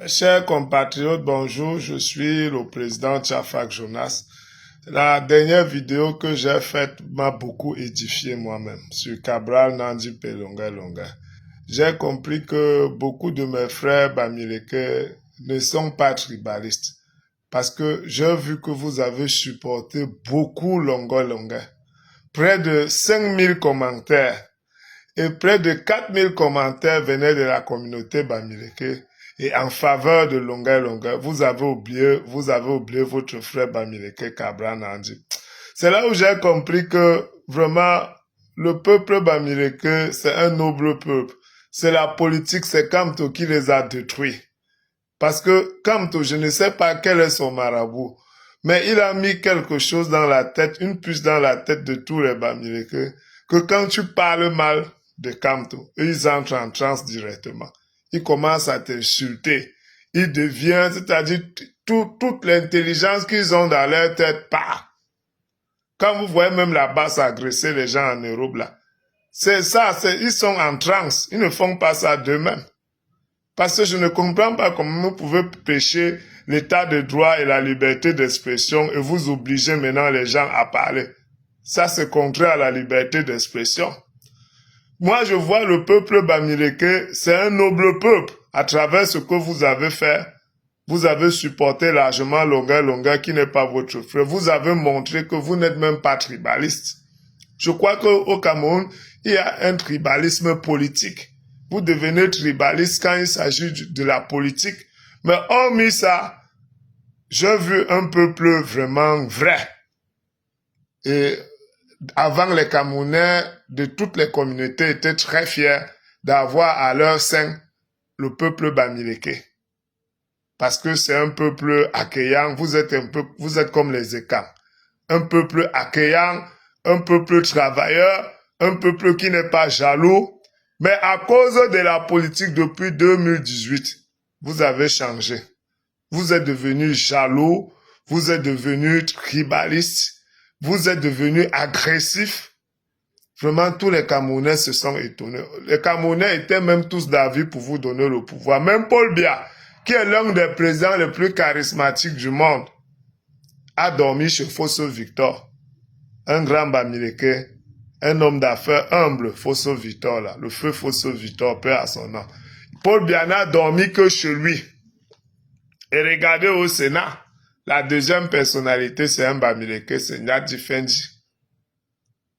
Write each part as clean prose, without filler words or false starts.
Chers compatriotes, bonjour, je suis le président Tchafak Jonas. La dernière vidéo que j'ai faite m'a beaucoup édifié moi-même sur Cabral Nandi Pelonga Longa. J'ai compris que beaucoup de mes frères Bamileke ne sont pas tribalistes parce que j'ai vu que vous avez supporté beaucoup Longa Longa. Près de 5000 commentaires et près de 4000 commentaires venaient de la communauté Bamileke. Et en faveur de Longa Longa, vous avez oublié votre frère Bamileke Cabral Nandi. C'est là où j'ai compris que vraiment le peuple Bamileke, c'est un noble peuple. C'est la politique, c'est Kamto qui les a détruits. Parce que Kamto, je ne sais pas quel est son marabout, mais il a mis quelque chose dans la tête, une puce dans la tête de tous les Bamileke, que quand tu parles mal de Kamto, ils entrent en transe directement. Ils commencent à t'insulter. Ils deviennent, c'est-à-dire toute l'intelligence qu'ils ont dans leur tête part. Quand vous voyez même la basse agresser les gens en Europe là, c'est ça, ils sont en transe. Ils ne font pas ça d'eux-mêmes. Parce que je ne comprends pas comment vous pouvez pécher l'état de droit et la liberté d'expression et vous obligez maintenant les gens à parler. Ça, c'est contraire à la liberté d'expression. Moi, je vois le peuple Bamileke, c'est un noble peuple. À travers ce que vous avez fait, vous avez supporté largement Longa Longa qui n'est pas votre frère. Vous avez montré que vous n'êtes même pas tribaliste. Je crois qu'au Cameroun, il y a un tribalisme politique. Vous devenez tribaliste quand il s'agit de la politique. Mais hormis ça, j'ai vu un peuple vraiment vrai. Et avant, les Camerounais de toutes les communautés étaient très fiers d'avoir à leur sein le peuple Bamileke. Parce que c'est un peuple accueillant, vous êtes comme les Ekans. Un peuple accueillant, un peuple travailleur, un peuple qui n'est pas jaloux. Mais à cause de la politique depuis 2018, vous avez changé. Vous êtes devenus jaloux, vous êtes devenus tribalistes, vous êtes devenus agressifs. Vraiment, tous les Camerounais se sont étonnés. Les Camerounais étaient même tous d'avis pour vous donner le pouvoir. Même Paul Biya, qui est l'un des présidents les plus charismatiques du monde, a dormi chez Fosso Victor. Un grand Bamileke, un homme d'affaires humble, Fosso Victor, là. Le feu Fosso Victor, paix à son nom. Paul Biya n'a dormi que chez lui. Et regardez au Sénat, la deuxième personnalité, c'est un Bamileke, c'est Nyadi Fendi.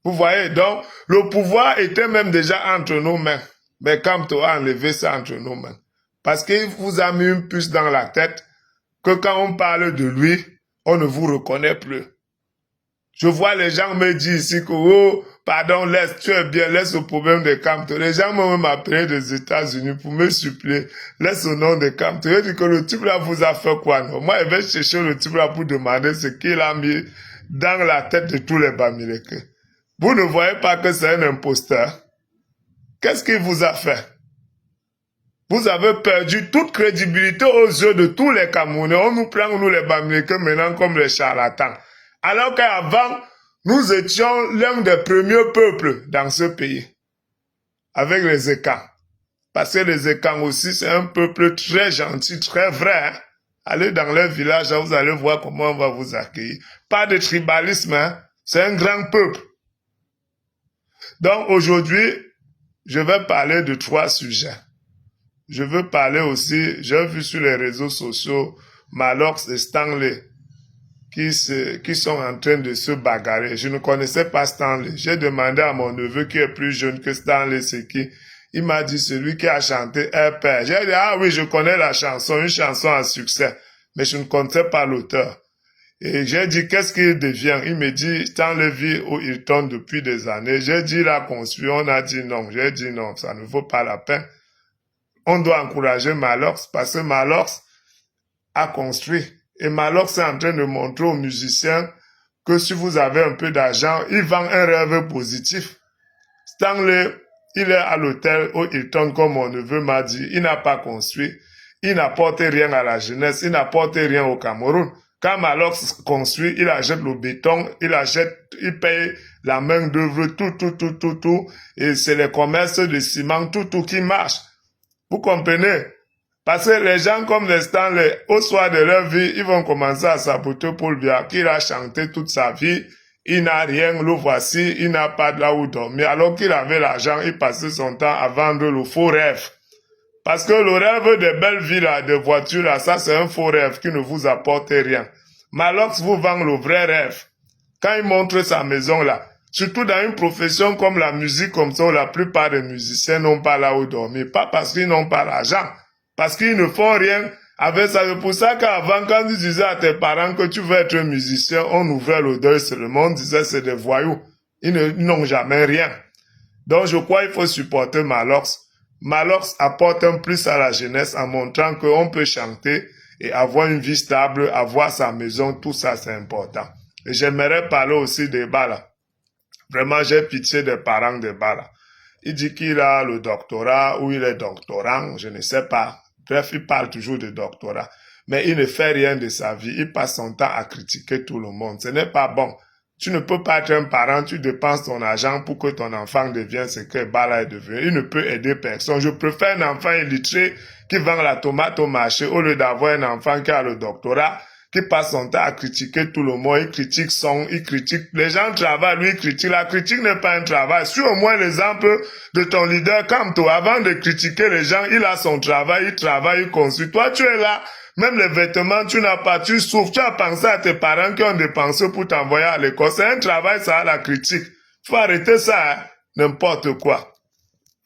Vous voyez, donc, le pouvoir était même déjà entre nos mains. Mais Kamto a enlevé ça entre nos mains. Parce qu'il vous a mis une puce dans la tête que quand on parle de lui, on ne vous reconnaît plus. Je vois les gens me dire ici que, oh, pardon, tu es bien, laisse le problème de Kamto. Les gens m'ont même appelé des États-Unis pour me supplier, laisse le nom de Kamto. Je dis que le type là vous a fait quoi, non? Moi, je vais chercher le type là pour demander ce qu'il a mis dans la tête de tous les Bamileke. Vous ne voyez pas que c'est un imposteur? Qu'est-ce qu'il vous a fait? Vous avez perdu toute crédibilité aux yeux de tous les Camerounais. On nous prend, nous les Bamileke, maintenant comme les charlatans. Alors qu'avant, nous étions l'un des premiers peuples dans ce pays. Avec les Ekans. Parce que les Ekans aussi, c'est un peuple très gentil, très vrai. Hein? Allez dans leur village, vous allez voir comment on va vous accueillir. Pas de tribalisme, hein? C'est un grand peuple. Donc aujourd'hui, je vais parler de 3 sujets. Je veux parler aussi, j'ai vu sur les réseaux sociaux Malox et Stanley qui sont en train de se bagarrer. Je ne connaissais pas Stanley. J'ai demandé à mon neveu qui est plus jeune que Stanley, c'est qui. Il m'a dit celui qui a chanté Un père. J'ai dit, ah oui, je connais la chanson, une chanson à succès, mais je ne connaissais pas l'auteur. Et j'ai dit, qu'est-ce qu'il devient? Il me dit, Stanley vit au Hilton depuis des années. J'ai dit, il a construit. On a dit non. J'ai dit non, ça ne vaut pas la peine. On doit encourager Malox parce que Malox a construit. Et Malox est en train de montrer aux musiciens que si vous avez un peu d'argent, il vend un rêve positif. Stanley, il est à l'hôtel au Hilton, comme mon neveu m'a dit. Il n'a pas construit. Il n'apporte rien à la jeunesse. Il n'apporte rien au Cameroun. Quand Malox construit, il achète le béton, il paye la main d'œuvre, tout. Et c'est les commerces de ciment, tout qui marche. Vous comprenez? Parce que les gens comme les Stanley, au soir de leur vie, ils vont commencer à saboter Paul Biya, qui a chanté toute sa vie. Il n'a rien, le voici, il n'a pas de là où dormir. Alors qu'il avait l'argent, il passait son temps à vendre le faux rêve. Parce que le rêve des belles villes, des voitures, là, ça c'est un faux rêve qui ne vous apporte rien. Malox vous vend le vrai rêve. Quand il montre sa maison là, surtout dans une profession comme la musique, comme ça, où la plupart des musiciens n'ont pas là où dormir. Pas parce qu'ils n'ont pas l'argent, parce qu'ils ne font rien avec ça. C'est pour ça qu'avant, quand tu disais à tes parents que tu veux être musicien, on ouvrait le deuil seulement, on disait c'est des voyous. Ils n'ont jamais rien. Donc je crois qu'il faut supporter Malox. Malox apporte un plus à la jeunesse en montrant qu'on peut chanter et avoir une vie stable, avoir sa maison, tout ça c'est important. Et j'aimerais parler aussi des Bala. Vraiment, j'ai pitié des parents des Bala. Il dit qu'il a le doctorat ou il est doctorant, je ne sais pas. Bref, il parle toujours de doctorat. Mais il ne fait rien de sa vie. Il passe son temps à critiquer tout le monde. Ce n'est pas bon. Tu ne peux pas être un parent, tu dépenses ton argent pour que ton enfant devienne ce que Bala est devenu. Il ne peut aider personne. Je préfère un enfant illettré qui vend la tomate au marché au lieu d'avoir un enfant qui a le doctorat, qui passe son temps à critiquer tout le monde. Il critique il critique. Les gens travaillent, lui il critique. La critique n'est pas un travail. Suis au moins l'exemple de ton leader Kamto. Avant de critiquer les gens, il a son travail, il travaille, il construit. Toi, tu es là. Même les vêtements, tu n'as pas, tu souffres. Tu as pensé à tes parents qui ont dépensé pour t'envoyer à l'école. C'est un travail, ça, la critique. Faut arrêter ça, hein? N'importe quoi.